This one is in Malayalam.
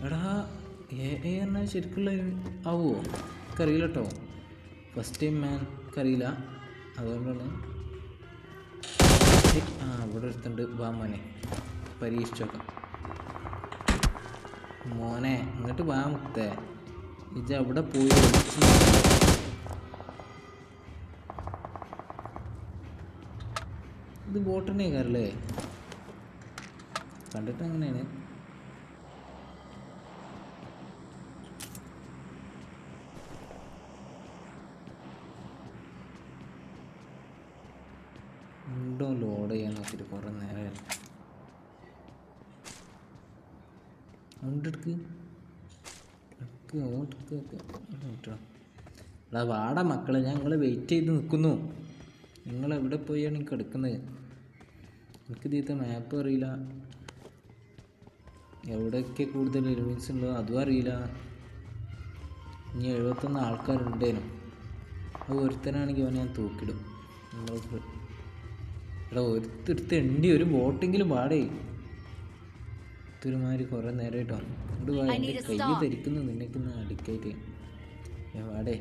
എടാ എന്നാൽ ശരിക്കുള്ള ആവുമോ? എനിക്കറിയില്ല കേട്ടോ, ഫസ്റ്റ് ടൈം മാൻ, എനിക്കറിയില്ല. അതുകൊണ്ടാണ് ഇവിടെ എടുത്തുണ്ട്. വാ മോനെ, പരീക്ഷിച്ചോക്കാം. മോനെ ഇങ്ങോട്ട് വാ മുത്തേ. ഇജ അവിടെ പോയി ഇത് ബോട്ടന്നെ കാരല്ലേ? കണ്ടിട്ട് അങ്ങനെയാണ്. ഉണ്ടോ ലോഡ് ചെയ്യാൻ നോക്കിയിട്ട് കുറേ നേരം ഉണ്ടെടുക്ക് എടാ വാടാ മക്കളെ, ഞാൻ നിങ്ങളെ വെയിറ്റ് ചെയ്ത് നിൽക്കുന്നു. നിങ്ങളെവിടെ പോയാണ് ഈ കിടക്കുന്നത്? എനിക്ക് ഇതിലത്തെ മാപ്പ് അറിയില്ല, എവിടെയൊക്കെ കൂടുതൽ എലിമെൻസ് ഉണ്ടോ അതും അറിയില്ല. ഇനി 71 ആൾക്കാരുണ്ടേനു, അത് ഒരുത്തനാണെങ്കിൽ അവനെ ഞാൻ തൂക്കിടും. നമ്മൾക്ക് എടാ ഒരുത്തെടുത്ത് എണ്ടി ഒരു ബോട്ടെങ്കിലും പാടേ. ഒരുമാതിരി കുറേ നേരമായിട്ടോ. അതുകൊണ്ട് എൻ്റെ കൈ ധരിക്കുന്നു നിന്നേക്കുന്ന അടിക്കായിട്ട്. ഞാൻ പാടേ.